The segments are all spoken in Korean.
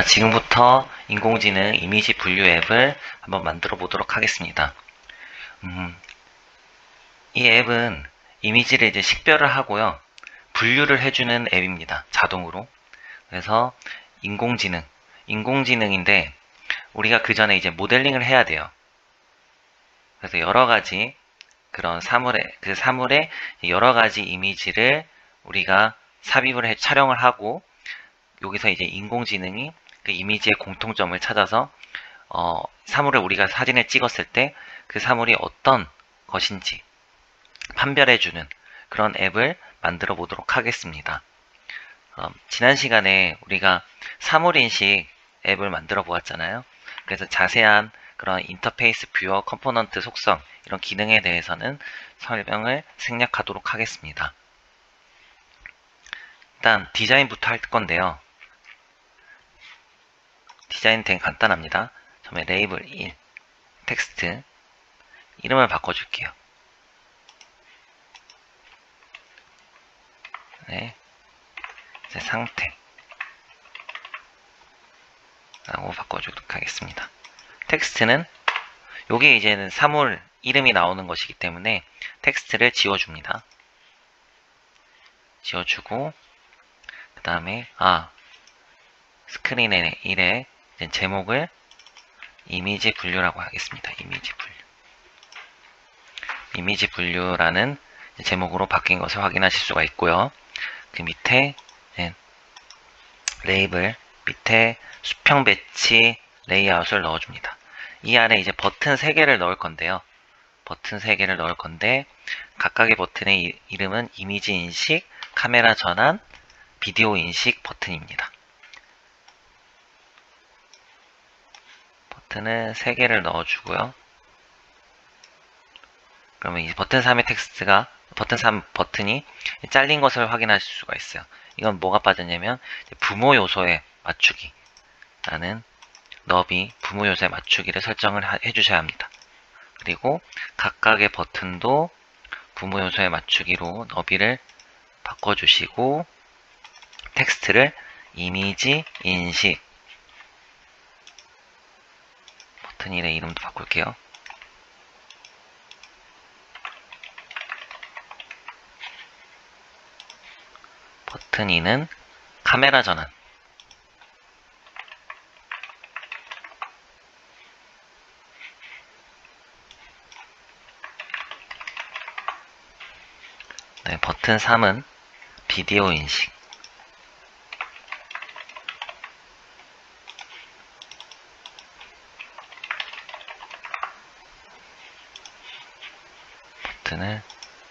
지금부터 인공지능 이미지 분류 앱을 한번 만들어 보도록 하겠습니다. 이 앱은 이미지를 이제 식별을 하고요. 분류를 해주는 앱입니다. 자동으로. 그래서 인공지능인데 우리가 그 전에 이제 모델링을 해야 돼요. 그래서 여러 가지 그런 사물의 여러 가지 이미지를 우리가 삽입을 촬영을 하고 여기서 이제 인공지능이 그 이미지의 공통점을 찾아서 사물을 우리가 사진을 찍었을 때 그 사물이 어떤 것인지 판별해주는 그런 앱을 만들어 보도록 하겠습니다. 지난 시간에 우리가 사물인식 앱을 만들어 보았잖아요. 그래서 자세한 그런 인터페이스 뷰어 컴포넌트 속성 이런 기능에 대해서는 설명을 생략하도록 하겠습니다. 일단 디자인부터 할 건데요. 디자인 되게 간단합니다. 처음에 레이블 1 텍스트 이름을 바꿔줄게요. 네, 이제 상태 라고 바꿔주도록 하겠습니다. 텍스트는 여기 이제는 사물 이름이 나오는 것이기 때문에 텍스트를 지워줍니다. 지워주고 그 다음에 스크린에 1에 제목을 이미지 분류라고 하겠습니다. 이미지 분류라는 제목으로 바뀐 것을 확인하실 수가 있고요. 그 밑에 레이블 밑에 수평 배치 레이아웃을 넣어줍니다. 이 안에 이제 버튼 3개를 넣을 건데요. 버튼 3개를 넣을 건데 각각의 버튼의 이름은 이미지 인식, 카메라 전환, 비디오 인식 버튼입니다. 버튼을 3개를 넣어주고요. 그러면 이 버튼 3의 텍스트가 버튼 3 버튼이 잘린 것을 확인하실 수가 있어요. 이건 뭐가 빠졌냐면 부모 요소에 맞추기 라는 너비 부모 요소에 맞추기를 설정을 해주셔야 합니다. 그리고 각각의 버튼도 부모 요소에 맞추기로 너비를 바꿔주시고 텍스트를 이미지 인식 버튼 1의 이름도 바꿀게요. 버튼 2는 카메라 전환 네, 버튼 3은 비디오 인식 버튼을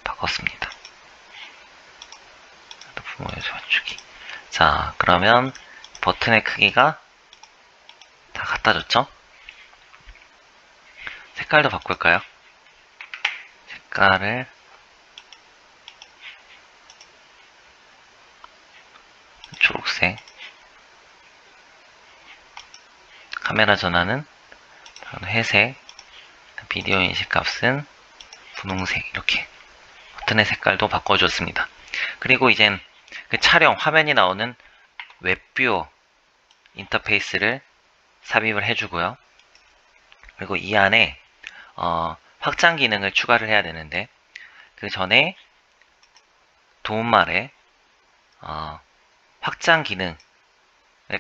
바꿨습니다. 부모에서 맞추기. 자, 그러면 버튼의 크기가 다 갖다줬죠? 색깔도 바꿀까요? 색깔을 초록색, 카메라 전환은 회색, 비디오 인식 값은 분홍색 이렇게 버튼의 색깔도 바꿔줬습니다. 그리고 이젠 그 촬영 화면이 나오는 웹뷰어 인터페이스를 삽입을 해주고요. 그리고 이 안에 확장 기능을 추가를 해야 되는데 그 전에 도움말에 확장 기능을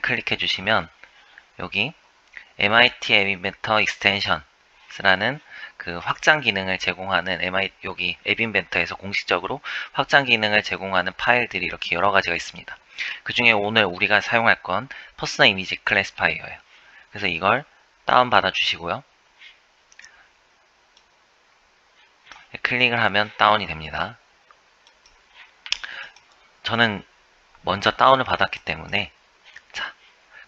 클릭해 주시면 여기 MIT 앱 인벤터 익스텐션스라는 그 확장 기능을 제공하는 여기 앱 인벤터에서 공식적으로 확장 기능을 제공하는 파일들이 이렇게 여러 가지가 있습니다. 그 중에 오늘 우리가 사용할 건 퍼스널 이미지 클래시파이어예요. 그래서 이걸 다운받아 주시고요. 클릭을 하면 다운이 됩니다. 저는 먼저 다운을 받았기 때문에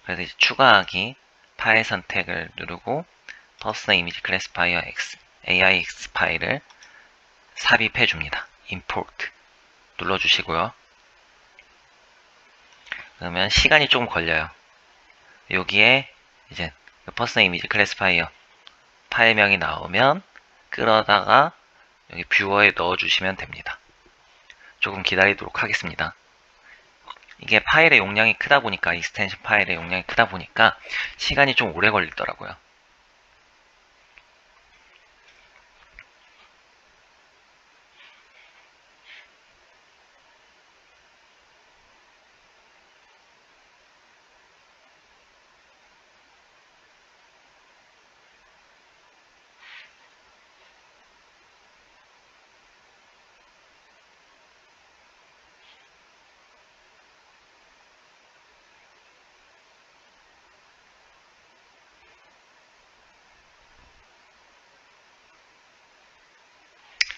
그래서 이제 추가하기 파일 선택을 누르고 퍼스널 이미지 클래시파이어 AIX 파일을 삽입해 줍니다. 임포트 눌러주시고요. 그러면 시간이 조금 걸려요. 여기에 이제 퍼스널 이미지 클래시파이어 파일명이 나오면 끌어다가 여기 뷰어에 넣어주시면 됩니다. 조금 기다리도록 하겠습니다. 이게 파일의 용량이 크다 보니까, 익스텐션 파일의 용량이 크다 보니까 시간이 좀 오래 걸리더라고요.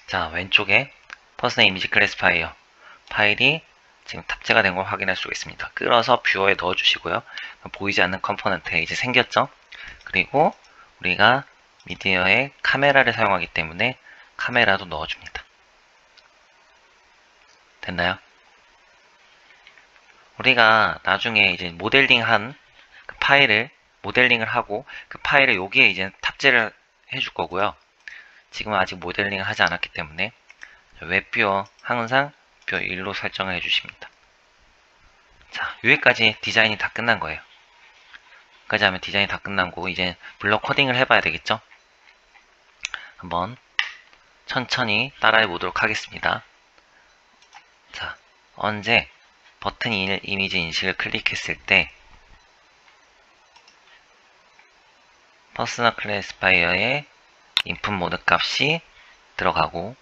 자, 왼쪽에 퍼스널 이미지 클래시파이어 파일이 지금 탑재가 된 걸 확인할 수가 있습니다. 끌어서 뷰어에 넣어주시고요. 보이지 않는 컴포넌트에 이제 생겼죠? 그리고 우리가 미디어에 카메라를 사용하기 때문에 카메라도 넣어줍니다. 됐나요? 우리가 나중에 이제 모델링한 그 파일을 모델링을 하고 그 파일을 여기에 이제 탑재를 해줄 거고요. 지금은 아직 모델링을 하지 않았기 때문에 웹뷰어 항상 뷰어 1로 설정을 해주십니다. 자, 여기까지 디자인이 다 끝난 거예요. 여기까지 하면 디자인이 다 끝난 거고 이제 블럭 코딩을 해봐야 되겠죠? 한번 천천히 따라해 보도록 하겠습니다. 자, 언제 버튼 이미지 인식을 클릭했을 때 퍼스널 클래시파이어의 인풋 모드 값이 들어가고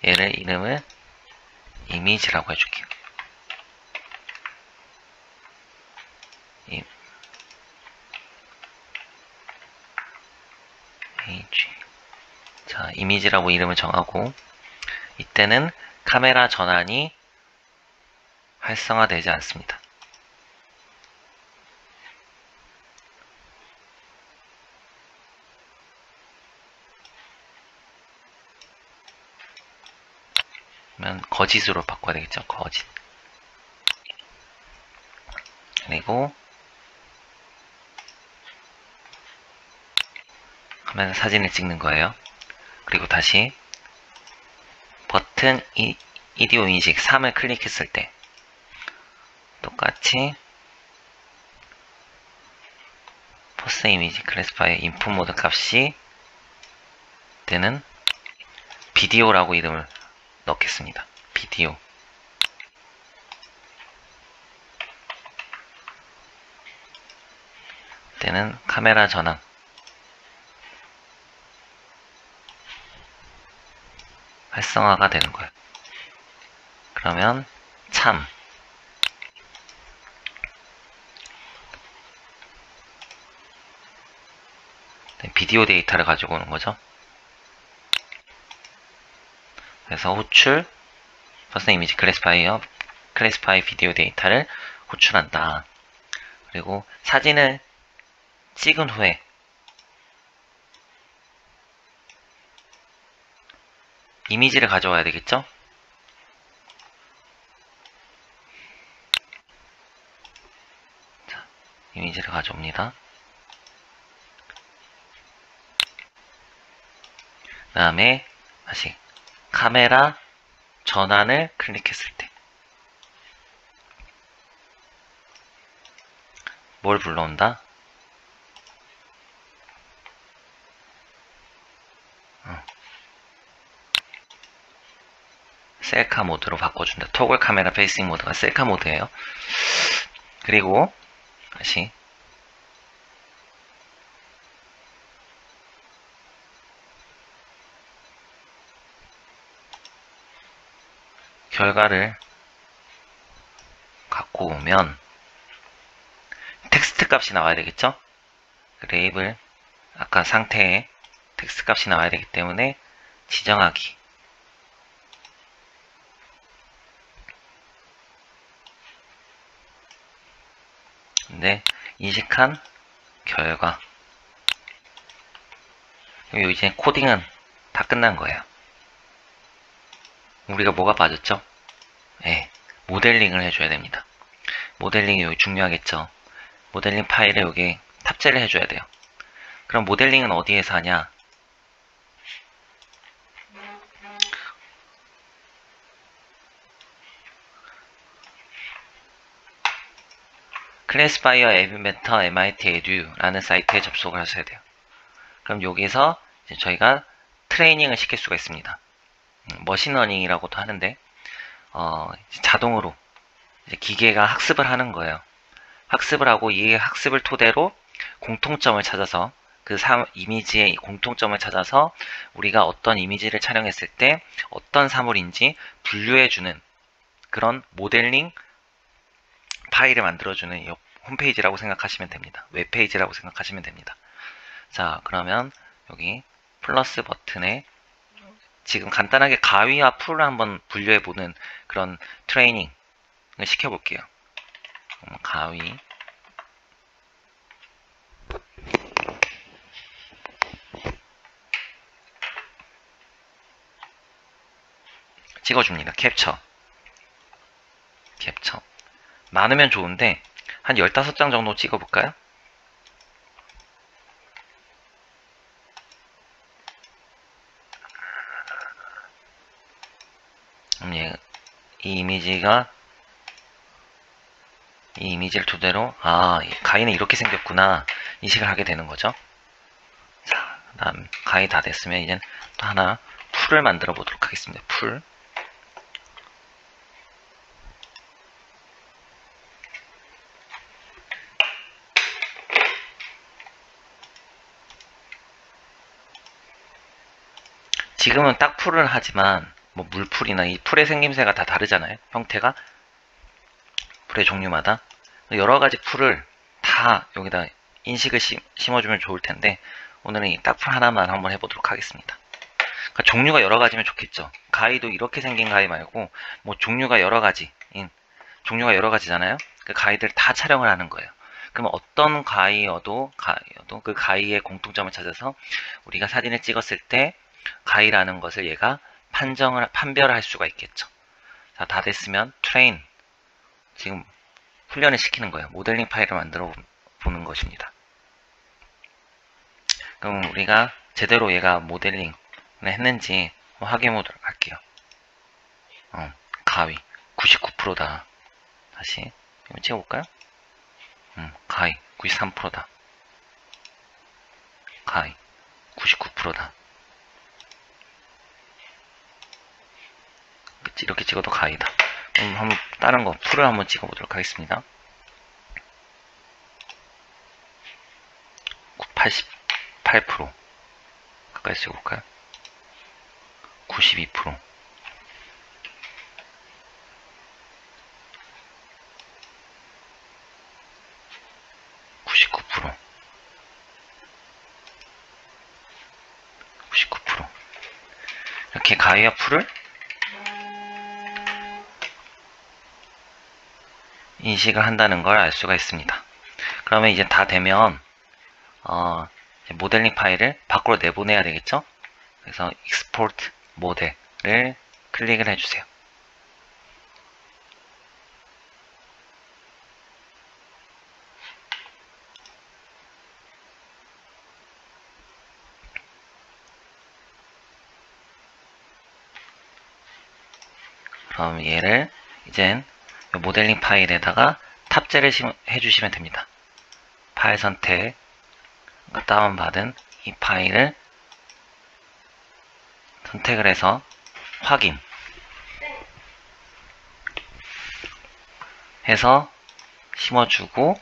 얘를 이름을 이미지라고 해줄게요. 자, 이미지라고 이름을 정하고 이때는 카메라 전환이 활성화되지 않습니다. 그러면 거짓으로 바꿔야 되겠죠. 거짓. 그리고 하면 사진을 찍는 거예요. 그리고 다시 버튼 이디오 인식 3을 클릭했을 때 똑같이 퍼스트 이미지 클래시파이어 인풋 모드 값이 때는 비디오라고 이름을 넣겠습니다. 비디오. 때는 카메라 전환. 활성화가 되는 거예요. 그러면 참. 비디오 데이터를 가지고 오는 거죠. 그래서 호출 퍼스널 이미지 클래시파이 비디오 데이터를 호출한다. 그리고 사진을 찍은 후에 이미지를 가져와야 되겠죠? 자, 이미지를 가져옵니다. 그 다음에 다시 카메라 전환을 클릭했을 때 뭘 불러온다? 셀카 모드로 바꿔준다. 토글 카메라 페이싱 모드가 셀카 모드예요. 그리고 다시 결과를 갖고 오면 텍스트 값이 나와야 되겠죠? 레이블 아까 상태에 텍스트 값이 나와야 되기 때문에 지정하기. 근데 인식한 결과. 그리고 이제 코딩은 다 끝난 거예요. 우리가 뭐가 빠졌죠? 네, 모델링을 해줘야 됩니다. 모델링이 여기 중요하겠죠. 모델링 파일에 여기 탑재를 해줘야 돼요. 그럼 모델링은 어디에서 하냐? 클래스 바이어 에비메터 MIT Edu라는 사이트에 접속을 하셔야 돼요. 그럼 여기서 이제 저희가 트레이닝을 시킬 수가 있습니다. 머신러닝이라고도 하는데 자동으로 이제 기계가 학습을 하는 거예요. 학습을 하고 이 학습을 토대로 공통점을 찾아서 그 이미지의 공통점을 찾아서 우리가 어떤 이미지를 촬영했을 때 어떤 사물인지 분류해주는 그런 모델링 파일을 만들어주는 홈페이지라고 생각하시면 됩니다. 웹페이지라고 생각하시면 됩니다. 자, 그러면 여기 플러스 버튼에 지금 간단하게 가위와 풀을 한번 분류해보는 그런 트레이닝을 시켜볼게요. 가위 찍어줍니다. 캡처 많으면 좋은데 한 15장 정도 찍어볼까요? 이 이미지를 토대로 가위는 이렇게 생겼구나 인식을 하게 되는 거죠. 자, 다음 가위 다 됐으면 이제 또 하나 풀을 만들어 보도록 하겠습니다. 풀 지금은 딱 풀을 하지만 뭐 물풀이나 이 풀의 생김새가 다 다르잖아요. 형태가 풀의 종류마다 여러가지 풀을 다 여기다 인식을 심어주면 좋을 텐데 오늘은 이 딱 풀 하나만 한번 해보도록 하겠습니다. 그러니까 종류가 여러가지면 좋겠죠. 가위도 이렇게 생긴 가위 말고 뭐 종류가 여러가지잖아요. 그 가위들 다 촬영을 하는 거예요. 그러면 어떤 가위여도 그 가위의 공통점을 찾아서 우리가 사진을 찍었을 때 가위라는 것을 얘가 판별할 수가 있겠죠. 자, 다 됐으면 트레인 지금 훈련을 시키는 거예요. 모델링 파일을 만들어 보는 것입니다. 그럼 우리가 제대로 얘가 모델링을 했는지 확인해 보도록 할게요. 가위 99%다. 다시 한번 찍어볼까요? 가위 93%다. 가위 99%다. 이렇게 찍어도 가위다. 한번 다른 거 풀을 한번 찍어보도록 하겠습니다. 88% 가까이 찍어볼까요? 92% 99% 99% 이렇게 가위와 풀을 인식을 한다는 걸 알 수가 있습니다. 그러면 이제 다 되면 모델링 파일을 밖으로 내보내야 되겠죠? 그래서 익스포트 모델을 클릭을 해주세요. 그럼 얘를 이젠 모델링 파일에다가 탑재를 해주시면 됩니다. 파일 선택, 다운받은 이 파일을 선택을 해서 확인 해서 심어주고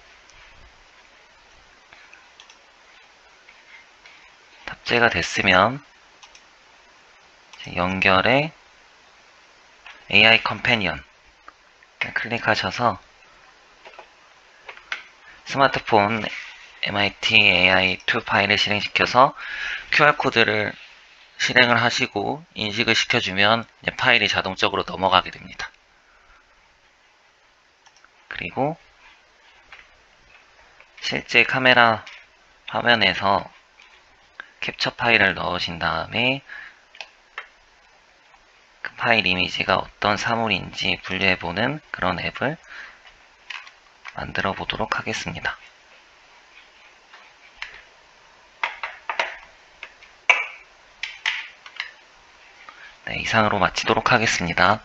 탑재가 됐으면 연결에 AI 컴패니언 클릭하셔서 스마트폰 MIT AI2 파일을 실행시켜서 QR코드를 실행을 하시고 인식을 시켜주면 이제 파일이 자동적으로 넘어가게 됩니다. 그리고 실제 카메라 화면에서 캡처 파일을 넣으신 다음에 그 파일 이미지가 어떤 사물인지 분류해보는 그런 앱을 만들어 보도록 하겠습니다. 네, 이상으로 마치도록 하겠습니다.